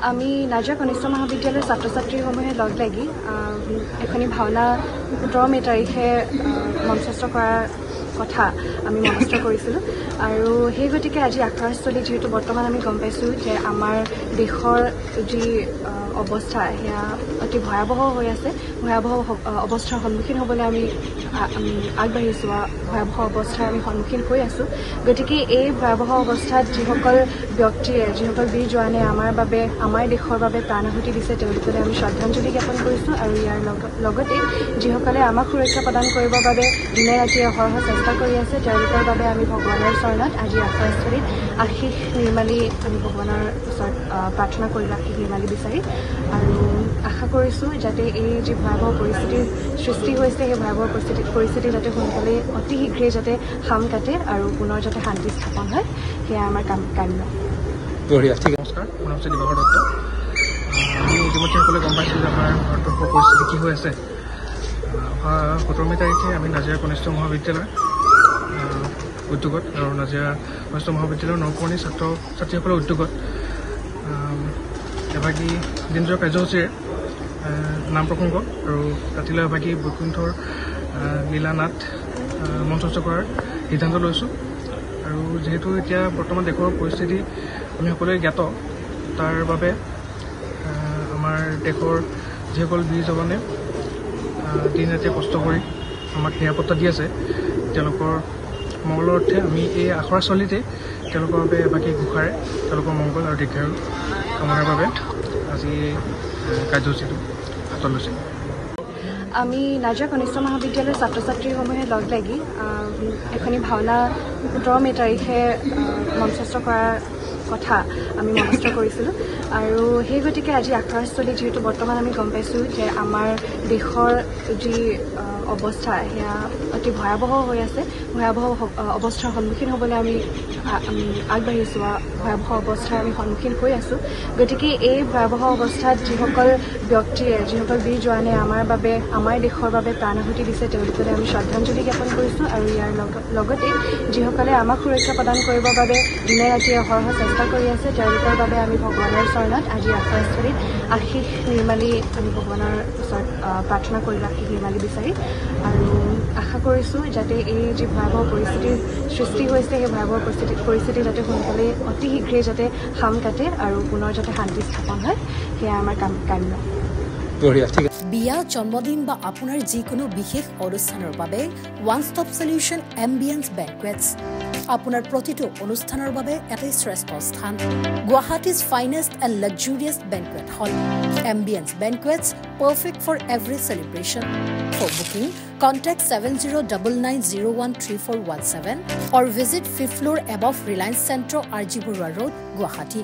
আমি নাজিৰা কনিষ্ঠ মহাবিদ্যালয়ৰ ছাত্ৰ ছাত্ৰীসমূহে লগ লাগি এখনি ভাওনা ১৭ মে তাৰিখে মঞ্চস্থ কৰাৰ কথা আমি মনস্থ কৰিছিলোঁ আৰু সেই গতিকে আজি আখৰাস্থলী যিহেতু বৰ্তমান আমি গম পাইছোঁ যে আমাৰ দেশৰ যি অৱস্থা সেয়া অতি ভয়াৱহ হৈ আছে ভয়াৱহ অৱস্থাৰ সন্মুখীন হ'বলৈ আমি আগবাঢ়িছোঁ ভয়াৱহ অৱস্থাৰ আমি সন্মুখীন হৈ আছোঁ গতিকে এই ভয়াৱহ অৱস্থাত যিসকল ব্যক্তিয়ে যিসকল বীৰ জোৱানে আমাৰ বাবে আমাৰ দেশৰ বাবে প্ৰাণ আহুতি দিছে তেওঁলোকলৈ আমি শ্ৰদ্ধাঞ্জলি জ্ঞাপন কৰিছোঁ আৰু ইয়াৰ লগতে যিসকলে আমাক সুৰক্ষা প্ৰদান কৰিবৰ বাবে দিনে ৰাতিয়ে অহৰহ চেষ্টা কৰি আছে তেওঁলোকৰ বাবে আমি ভগৱানৰ চৰণত আজি আখৰাস্থলীত আশীষ নিৰ্মালী আমি ভগৱানৰ ওচৰত প্ৰাৰ্থনা কৰিলোঁ আশীষ নিৰ্মালী বিচাৰি আৰু আশা কৰিছোঁ যাতে এই যি ভয়াৱহ পৰিস্থিতিৰ সৃষ্টি হৈছে সেই ভয়াৱহ পৰিস্থিতি যাতে সোনকালে অতি শীঘ্ৰেই যাতে সাম কাটে আৰু পুনৰ যাতে শান্তি স্থাপন হয় সেয়া আমাৰ কাম্য। নমস্কাৰ, মোৰ নাম হৈছে দিবাকৰ দত্ত। আমি ইতিমধ্যে সকলোৱে গম পাইছোঁ যে আমাৰ ভাৰতবৰ্ষৰ পৰিস্থিতি কি হৈ আছে। ১৭ মে তাৰিখে আমি নাজিৰা কনিষ্ঠ মহাবিদ্যালয় উদ্যোগত আৰু নাজিৰা কনিষ্ঠ মহাবিদ্যালয়ৰ নৱপুৰণি ছাত্ৰ ছাত্ৰীসকলৰ উদ্যোগত এভাগী দিনজোৰা কাৰ্যসূচীৰে নাম প্ৰসংগ আৰু ৰাতিলৈ এভাগী বৈকুণ্ঠৰ লীলা নাট মঞ্চস্থ কৰাৰ সিদ্ধান্ত লৈছোঁ আৰু যিহেতু এতিয়া বৰ্তমান দেশৰ পৰিস্থিতি আমি সকলোৱে জ্ঞাত তাৰ বাবে আমাৰ দেশৰ যিসকল বীৰ জৱানে দিন ৰাতি কষ্ট কৰি আমাক নিৰাপত্তা দি আছে তেওঁলোকৰ মংগলৰ অৰ্থে আমি এই আখৰাস্থলীতে তেওঁলোকৰ বাবে এভাগী ঘোষাৰে তেওঁলোকৰ মংগল আৰু দীৰ্ঘায়ু কামনাৰ বাবে আজি কাৰ্যসূচীটো হাতত লৈছোঁ। আমি নাজিৰা কনিষ্ঠ মহাবিদ্যালয়ৰ ছাত্ৰ ছাত্ৰীসমূহে লগ লাগি এখনি ভাওনা ১৭ মে তাৰিখে মঞ্চস্থ কৰাৰ কথা আমি মনস্থ কৰিছিলোঁ আৰু সেই গতিকে আজি আখৰাস্থলী যিহেতু বৰ্তমান আমি গম পাইছোঁ যে আমাৰ দেশৰ যি অৱস্থা সেয়া অতি ভয়াৱহ হৈ আছে ভয়াৱহ অৱস্থাৰ সন্মুখীন হ'বলৈ আমি আগবাঢ়িছোঁ ভয়াৱহ অৱস্থাৰ আমি সন্মুখীন হৈ আছোঁ গতিকে এই ভয়াৱহ অৱস্থাত যিসকল ব্যক্তিয়ে যিসকল বীৰ জোৱানে আমাৰ বাবে আমাৰ দেশৰ বাবে প্ৰাণ আহুতি দিছে তেওঁলোকলৈ আমি শ্ৰদ্ধাঞ্জলি জ্ঞাপন কৰিছোঁ আৰু ইয়াৰ লগতে যিসকলে আমাক সুৰক্ষা প্ৰদান কৰিবৰ বাবে দিনে ৰাতিয়ে অহৰহ চেষ্টা কৰি আছে তেওঁলোকৰ বাবে আমি ভগৱানৰ চৰণত আজি আখৰাস্থলীত আশীষ নিৰ্মালী আমি ভগৱানৰ ওচৰত প্ৰাৰ্থনা কৰিলোঁ আশীষ নিৰ্মালী বিচাৰি আৰু আশা কৰিছোঁ যাতে এই যি ভয়াৱহ পৰিস্থিতিৰ সৃষ্টি হৈছে সেই ভয়াৱহ পৰিস্থিতি যাতে সোনকালে অতি শীঘ্ৰেই যাতে সাম কাটে আৰু পুনৰ যাতে শান্তি স্থাপন হয় সেয়া আমাৰ কাম্য। বিয়া জন্মদিন বা আপোনাৰ যিকোনো বিশেষ অনুষ্ঠানৰ বাবে one stop solution ambience banquets আপোনাৰ প্ৰতিটো অনুষ্ঠানৰ বাবে এটাই শ্ৰেষ্ঠ স্থান Guwahati's finest and luxurious banquet hall ambience banquets perfect for every celebration for booking contact 7099013417 or visit 5th floor above Reliance Centro RG Burwa Road Guwahati